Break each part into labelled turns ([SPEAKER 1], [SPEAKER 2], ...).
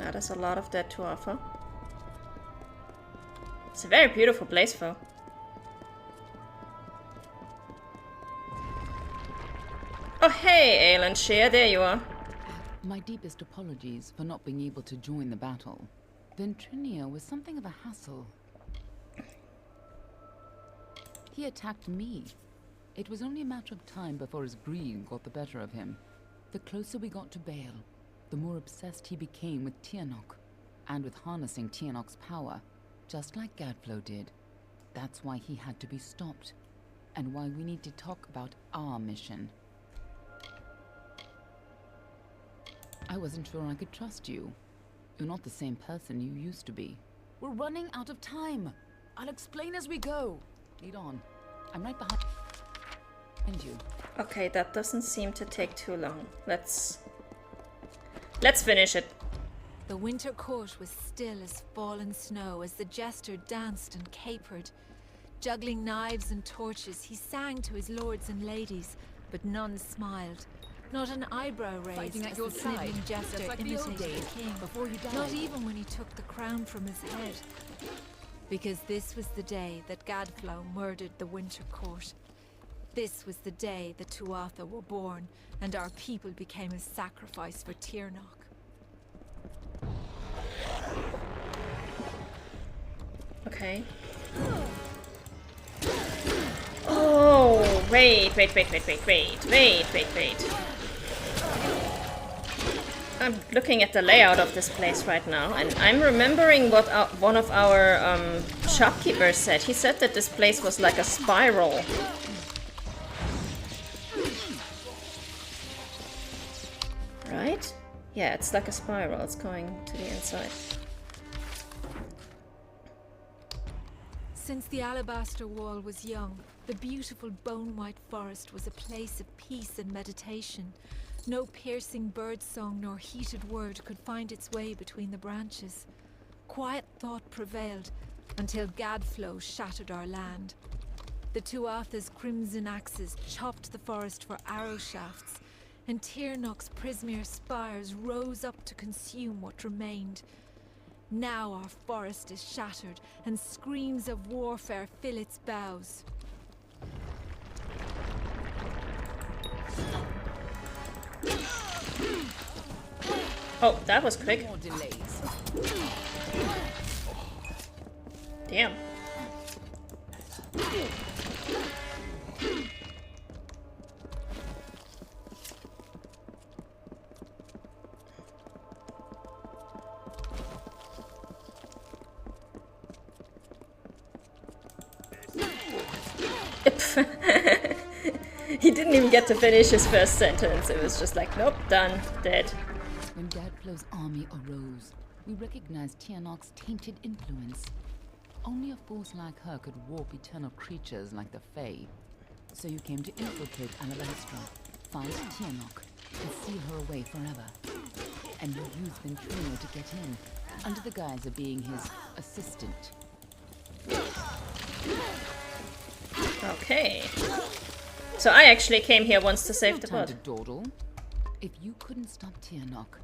[SPEAKER 1] That is a lot of that to offer. It's a very beautiful place, though. Oh, hey, Aelan Shear, there you are.
[SPEAKER 2] My deepest apologies for not being able to join the battle. Ventrinia was something of a hassle. He attacked me. It was only a matter of time before his greed got the better of him. The closer we got to Baal, the more obsessed he became with Tiernok, and with harnessing Tiernok's power, just like Gadflow did. That's why he had to be stopped, and why we need to talk about our mission. I wasn't sure I could trust you. You're not the same person you used to be. We're running out of time. I'll explain as we go. Lead on. I'm right behind you.
[SPEAKER 1] Okay, that doesn't seem to take too long. Let's finish it.
[SPEAKER 3] The winter court was still as fallen snow as the jester danced and capered. Juggling knives and torches, he sang to his lords and ladies, but none smiled. Not an eyebrow raised as the sniveling jester imitated the king. Not even when he took the crown from his head. Because this was the day that Gadflow murdered the winter court. This was the day the Tuatha were born, and our people became a sacrifice for Tiernok.
[SPEAKER 1] Okay. Oh, wait. I'm looking at the layout of this place right now, and I'm remembering what one of our shopkeepers said. He said that this place was like a spiral. Right? Yeah, it's like a spiral. It's going to the inside.
[SPEAKER 3] Since the alabaster wall was young, the beautiful bone-white forest was a place of peace and meditation. No piercing birdsong nor heated word could find its way between the branches. Quiet thought prevailed until Gadflow shattered our land. The Tuatha's crimson axes chopped the forest for arrow shafts, and Tiernok's Prismere spires rose up to consume what remained. Now our forest is shattered, and screams of warfare fill its boughs.
[SPEAKER 1] Oh, that was quick.
[SPEAKER 2] More delays.
[SPEAKER 1] Damn. He didn't even get to finish his first sentence. It was just like, nope, done, dead.
[SPEAKER 2] When Gadflow's army arose, we recognized Tiernok's tainted influence. Only a force like her could warp eternal creatures like the Fae. So you came to infiltrate Alabastra, find Tiernok, and seal her away forever. And you used Ventrino to get in, under the guise of being his assistant.
[SPEAKER 1] Okay. So I actually came here once to save the
[SPEAKER 2] No time
[SPEAKER 1] bot.
[SPEAKER 2] to dawdle. If you couldn't stop Tiernok,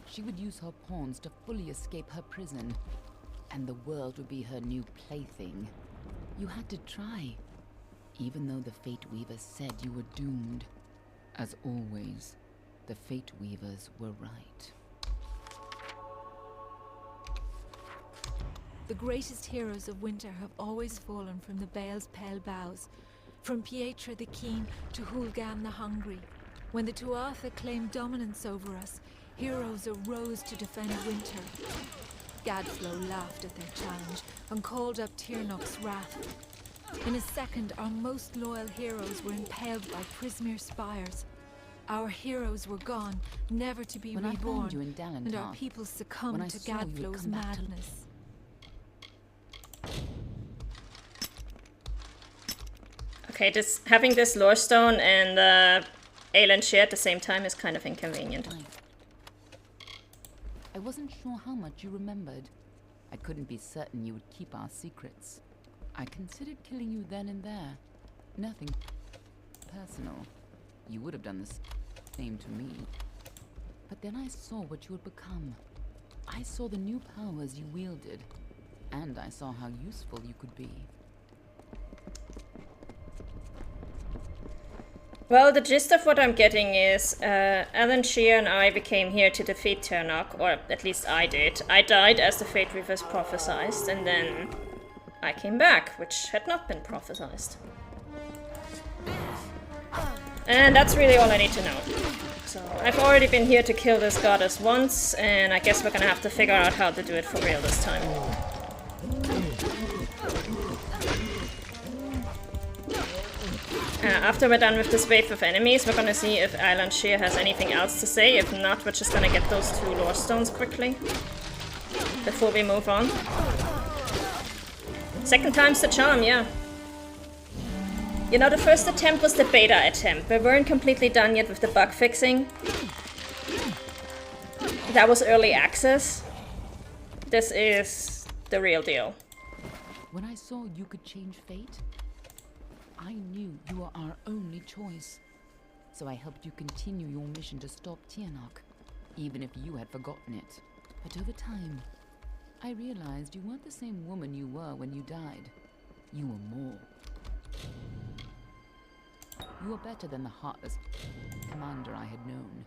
[SPEAKER 2] she would use her pawns to fully escape her prison, and the world would be her new plaything. You had to try, even though the Fate Weavers said you were doomed. As always, the Fate Weavers were right.
[SPEAKER 3] The greatest heroes of winter have always fallen from the Baal's pale boughs, from Pietra the Keen to Hulgan the Hungry. When the Tuatha claimed dominance over us, heroes arose to defend winter. Gadflow laughed at their challenge and called up Tiernok's wrath. In a second, our most loyal heroes were impaled by Prismere spires. Our heroes were gone, never to be
[SPEAKER 2] When I
[SPEAKER 3] reborn,
[SPEAKER 2] found you in Dalentar,
[SPEAKER 3] and our people succumbed
[SPEAKER 2] when I
[SPEAKER 3] to
[SPEAKER 2] saw you had
[SPEAKER 3] Gadflow's
[SPEAKER 2] come back to-
[SPEAKER 3] madness.
[SPEAKER 1] Okay, just having this lore stone and Aelan Shear at the same time is kind of inconvenient.
[SPEAKER 2] I wasn't sure how much you remembered. I couldn't be certain you would keep our secrets. I considered killing you then and there. Nothing personal. You would have done the same to me. But then I saw what you had become. I saw the new powers you wielded, and I saw how useful you could be.
[SPEAKER 1] Well, the gist of what I'm getting is Alan Shear and I became here to defeat Ternok, or at least I did. I died as the Fate Reavers prophesied, and then I came back, which had not been prophesied. And that's really all I need to know. So I've already been here to kill this goddess once, and I guess we're gonna have to figure out how to do it for real this time. After we're done with this wave of enemies, we're gonna see if Island Shear has anything else to say. If not, we're just gonna get those 2 lore stones quickly before we move on. Second time's the charm, yeah. You know, the first attempt was the beta attempt. We weren't completely done yet with the bug fixing. That was early access. This is the real deal.
[SPEAKER 2] When I saw you could change fate, I knew you were our only choice. So I helped you continue your mission to stop Ternok, even if you had forgotten it. But over time, I realized you weren't the same woman you were when you died. You were more. You were better than the heartless commander I had known.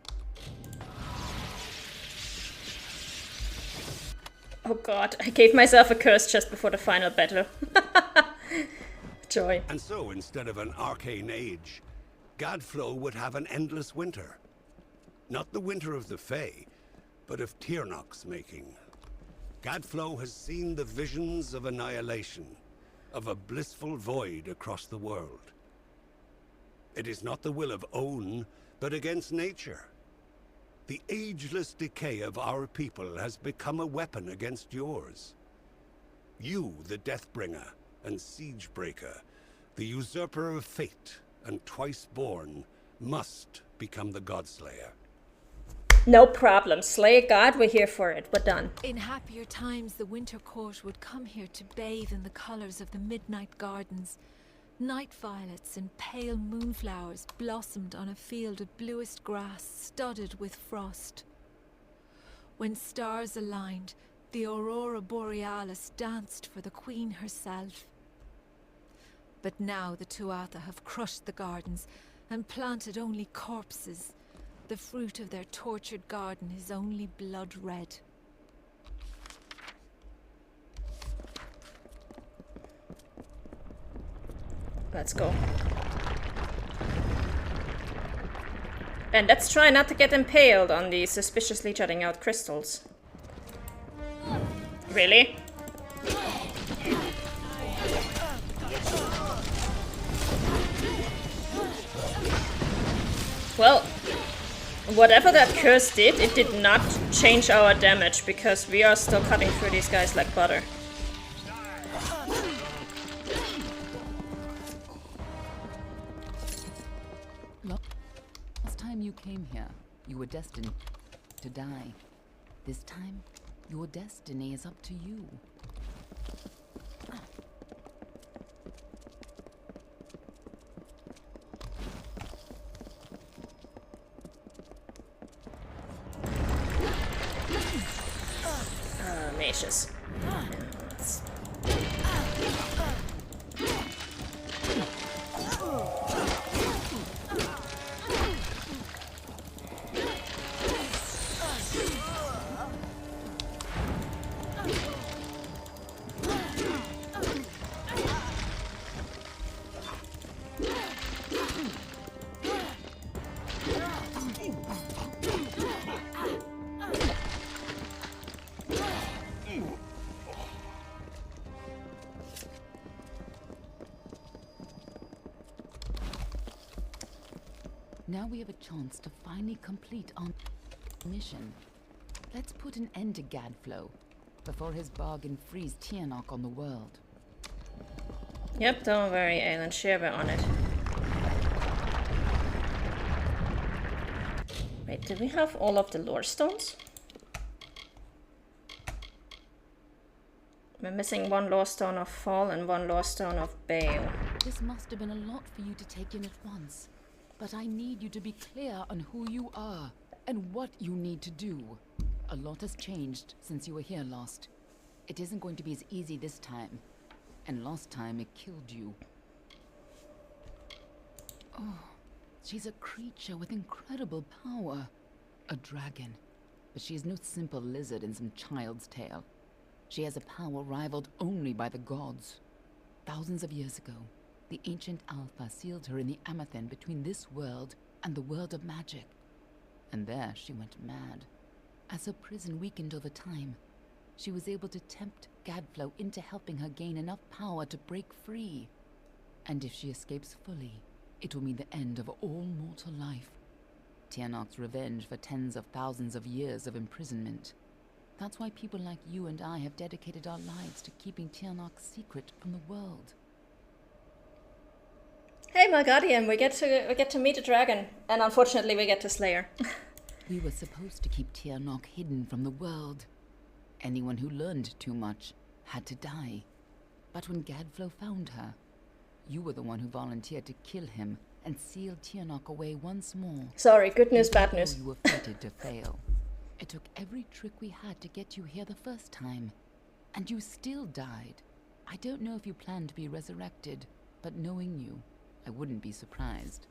[SPEAKER 1] Oh god, I gave myself a curse just before the final battle. Joy.
[SPEAKER 4] And so, instead of an arcane age, Gadflow would have an endless winter. Not the winter of the Fae, but of Ternok's making. Gadflow has seen the visions of annihilation, of a blissful void across the world. It is not the will of Own, but against nature. The ageless decay of our people has become a weapon against yours. You, the Deathbringer and Siegebreaker, the usurper of fate and twice-born, must become the Godslayer.
[SPEAKER 1] No problem. Slay a god, we're here for it. We're done.
[SPEAKER 3] In happier times, the Winter Court would come here to bathe in the colours of the midnight gardens. Night violets and pale moonflowers blossomed on a field of bluest grass studded with frost. When stars aligned, the Aurora Borealis danced for the Queen herself. But now the Tuatha have crushed the gardens and planted only corpses. The fruit of their tortured garden is only blood red.
[SPEAKER 1] Let's go. And let's try not to get impaled on these suspiciously jutting out crystals. Really? Well, whatever that curse did, it did not change our damage because we are still cutting through these guys like butter.
[SPEAKER 2] Last time you came here, you were destined to die. This time, your destiny is up to you.
[SPEAKER 1] Mages.
[SPEAKER 2] Now we have a chance to finally complete our mission. Let's put an end to Gadflow before his bargain frees Ternok on the world.
[SPEAKER 1] Yep, don't worry, Alan. Shear, we're on it. Wait, did we have all of the lore stones? We're missing one lore stone of Fall and one lore stone of Bale.
[SPEAKER 2] This must have been a lot for you to take in at once. But I need you to be clear on who you are. and what you need to do. A lot has changed since you were here last. It isn't going to be as easy this time. And last time it killed you. Oh, she's a creature with incredible power. A dragon. But she is no simple lizard in some child's tale. She has a power rivaled only by the gods. Thousands of years ago, the ancient Alpha sealed her in the Amethyst between this world and the world of magic. And there she went mad. As her prison weakened over time, she was able to tempt Gadflow into helping her gain enough power to break free. And if she escapes fully, it will mean the end of all mortal life. Tiernok's revenge for tens of thousands of years of imprisonment. That's why people like you and I have dedicated our lives to keeping Tiernok's secret from the world.
[SPEAKER 1] Hey, my guardian, we get to meet a dragon, and unfortunately we get to slay her.
[SPEAKER 2] We were supposed to keep Tiernok hidden from the world. Anyone who learned too much had to die. But when Gadflow found her, you were the one who volunteered to kill him and seal Tiernok away once more.
[SPEAKER 1] Sorry, good news, bad news.
[SPEAKER 2] You were fated to fail. It took every trick we had to get you here the first time. And you still died. I don't know if you plan to be resurrected, but knowing you, I wouldn't be surprised.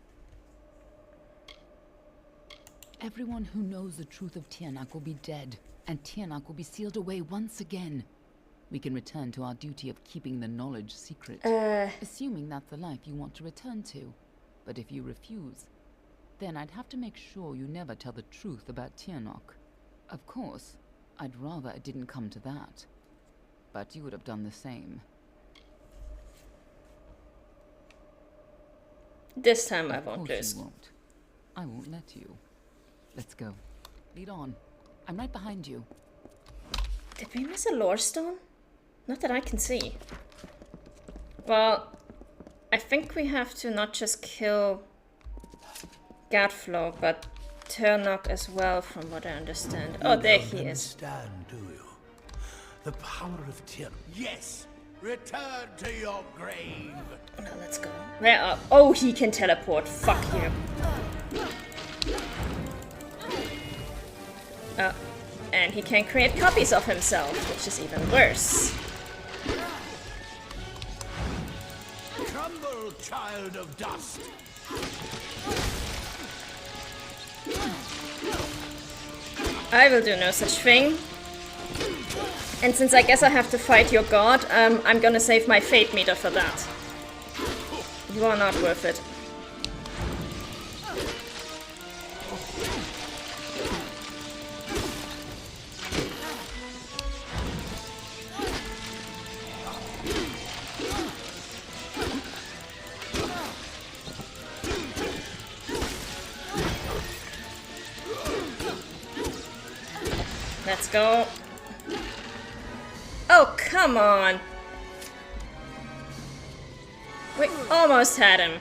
[SPEAKER 2] Everyone who knows the truth of Tiernok will be dead, and Tiernok will be sealed away once again. We can return to our duty of keeping the knowledge secret. Assuming that's the life you want to return to. But if you refuse, then I'd have to make sure you never tell the truth about Tiernok. Of course, I'd rather it didn't come to that. But you would have done the same.
[SPEAKER 1] This time I
[SPEAKER 2] Of
[SPEAKER 1] won't
[SPEAKER 2] course
[SPEAKER 1] lose.
[SPEAKER 2] you won't. I won't let you. Let's go. Lead on. I'm right behind you.
[SPEAKER 1] Did we miss a lore stone? Not that I can see. Well, I think we have to not just kill Gadflow, but Tiernok as well, from what I understand. Oh, there he is.
[SPEAKER 4] Understand, do you? The power of Tyr. Yes! Return to your grave!
[SPEAKER 1] Now let's go. Where are... Oh, he can teleport. Fuck you. And he can create copies of himself, which is even worse.
[SPEAKER 4] Crumble, child of dust!
[SPEAKER 1] I will do no such thing. And since I guess I have to fight your god, I'm gonna save my fate meter for that. You are not worth it. Let's go. Oh, come on. We almost had him.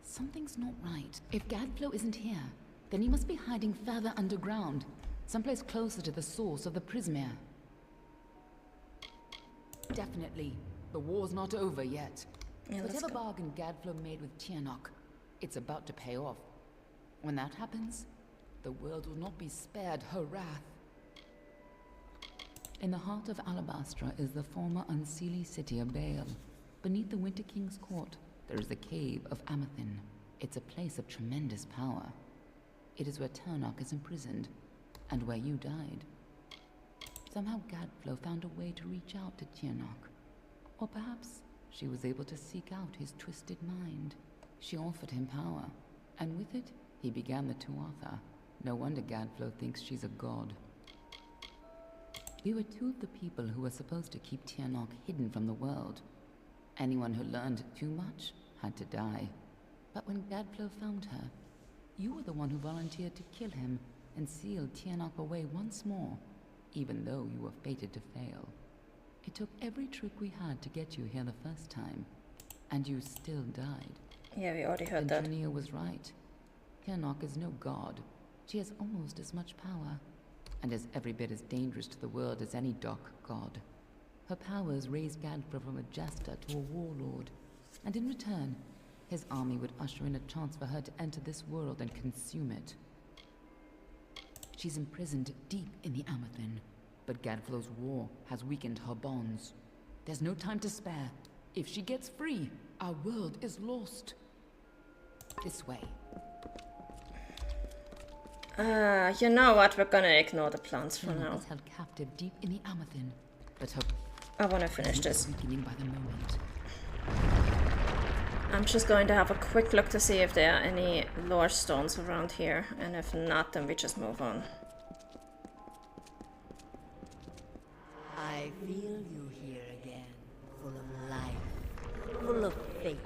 [SPEAKER 2] Something's not right. If Gadflow isn't here, then he must be hiding further underground. Someplace closer to the source of the Prismere. Definitely. The war's not over yet.
[SPEAKER 1] Yeah, let's
[SPEAKER 2] Whatever
[SPEAKER 1] go.
[SPEAKER 2] bargain Gadflow made with Tiernok, it's about to pay off. When that happens, the world will not be spared her wrath. In the heart of Alabastra is the former unseelie city of Baal. Beneath the Winter King's court, there is the Cave of Amethyst. It's a place of tremendous power. It is where Tiernok is imprisoned, and where you died. Somehow Gadflow found a way to reach out to Tiernok. Or perhaps she was able to seek out his twisted mind. She offered him power, and with it, he began the Tuatha. No wonder Gadflow thinks she's a god. We were two of the people who were supposed to keep Tiernok hidden from the world. Anyone who learned too much had to die. But when Gadflow found her, you were the one who volunteered to kill him and seal Tiernok away once more, even though you were fated to fail. It took every trick we had to get you here the first time, and you still died.
[SPEAKER 1] Yeah, we already heard that.
[SPEAKER 2] Engineer was right. Tiernok is no god. She has almost as much power, and is every bit as dangerous to the world as any dark god. Her powers raised Gadflow from a jester to a warlord, and in return, his army would usher in a chance for her to enter this world and consume it. She's imprisoned deep in the Amathin, but Gadflow's war has weakened her bonds. There's no time to spare. If she gets free, our world is lost. This way.
[SPEAKER 1] You know what? We're gonna ignore the plans for now.
[SPEAKER 2] Is held captive deep in the Amathin, but her
[SPEAKER 1] I want to finish this.
[SPEAKER 2] weakening by the moment.
[SPEAKER 1] I'm just going to have a quick look to see if there are any lore stones around here, and if not, then we just move on.
[SPEAKER 5] I feel you here again, full of life, full of fate.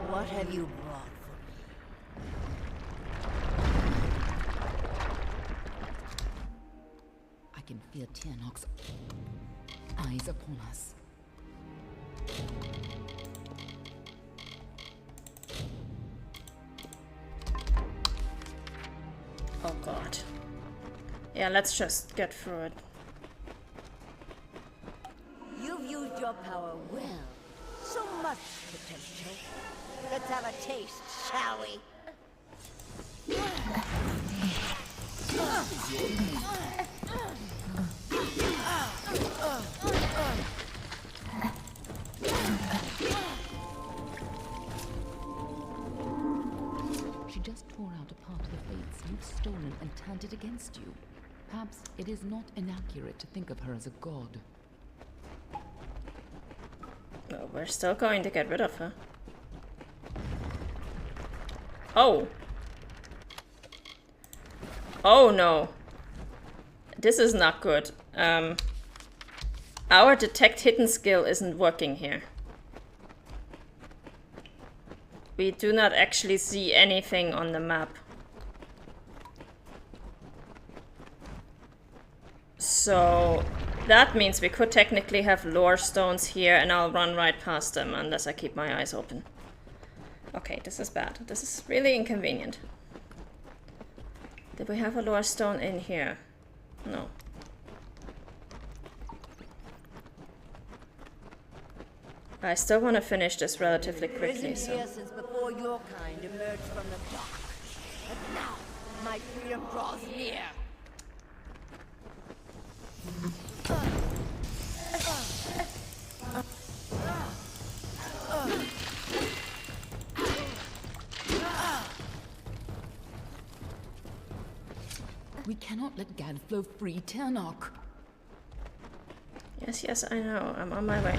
[SPEAKER 5] What have you brought for me?
[SPEAKER 2] I can feel Tianok's eyes upon us.
[SPEAKER 1] Oh god. Yeah, let's just get through it.
[SPEAKER 5] You've used your power well. So much potential. Let's have a taste, shall we?
[SPEAKER 2] She just tore out a part of the fates you've stolen and turned it against you. Perhaps it is not inaccurate to think of her as a god.
[SPEAKER 1] No, we're still going to get rid of her. Oh! Oh no! This is not good. Our detect hidden skill isn't working here. We do not actually see anything on the map. So that means we could technically have lore stones here, and I'll run right past them unless I keep my eyes open. Okay, this is bad. This is really inconvenient. Did we have a lore stone in here? No. I still want to finish this relatively quickly,
[SPEAKER 5] Risen
[SPEAKER 1] so...
[SPEAKER 5] here since before your kind emerged from the dark. But now, my freedom draws near.
[SPEAKER 2] We cannot let Gadflow free Tianok.
[SPEAKER 1] Yes, yes, I know. I'm on my way.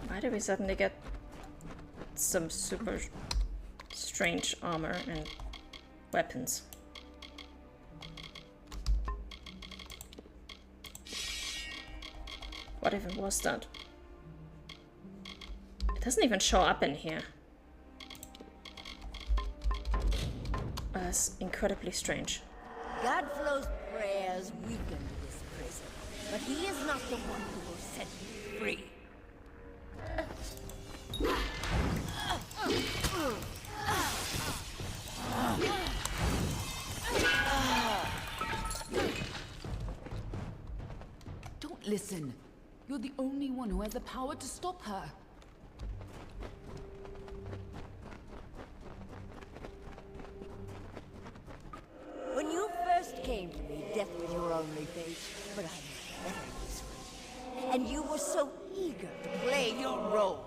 [SPEAKER 1] Why do we suddenly get some super strange armor and weapons? What even was that? It doesn't even show up in here. That's incredibly strange.
[SPEAKER 5] Godflow's prayers weakened this prison, but he is not the one who will set me free.
[SPEAKER 2] Don't listen. You're the only one who has the power to stop her.
[SPEAKER 5] When you first came to me, death was your only fate, but I knew better this way. And you were so eager to play your role.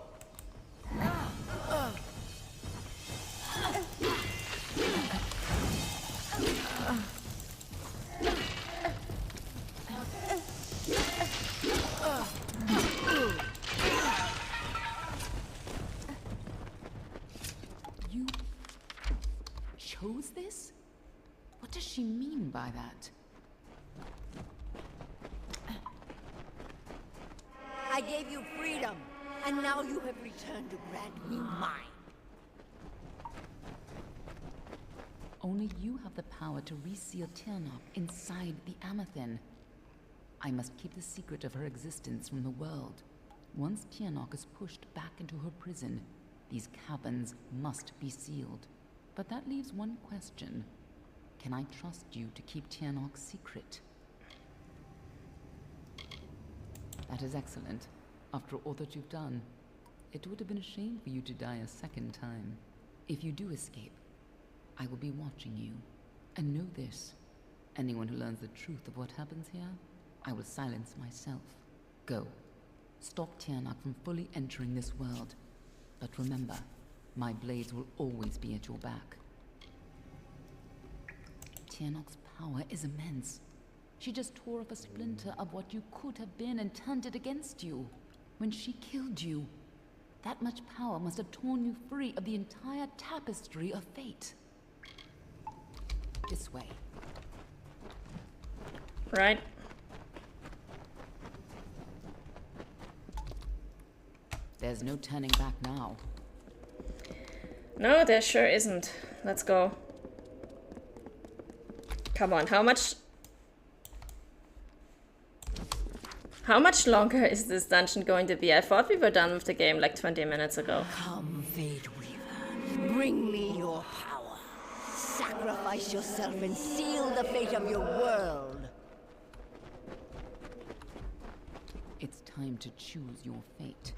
[SPEAKER 2] You chose this? What does she mean by that?
[SPEAKER 5] I gave you freedom, and now you have returned to grant me mine.
[SPEAKER 2] Only you have the power to reseal Tianok inside the Amathin. I must keep the secret of her existence from the world. Once Tianok is pushed back into her prison, these caverns must be sealed. But that leaves one question. Can I trust you to keep Tianok's secret? That is excellent. After all that you've done, it would have been a shame for you to die a second time. If you do escape, I will be watching you. And know this, anyone who learns the truth of what happens here, I will silence myself. Go. Stop Tianok from fully entering this world. But remember, my blades will always be at your back. Tianok's power is immense. She just tore off a splinter of what you could have been and turned it against you. When she killed you, that much power must have torn you free of the entire tapestry of fate. This way.
[SPEAKER 1] Right.
[SPEAKER 2] There's no turning back now.
[SPEAKER 1] No, there sure isn't. Let's go. Come on, how much longer is this dungeon going to be? I thought we were done with the game like 20 minutes ago.
[SPEAKER 5] Come, Fate Weaver. Bring me your power. Sacrifice yourself and seal the fate of your world.
[SPEAKER 2] It's time to choose your fate.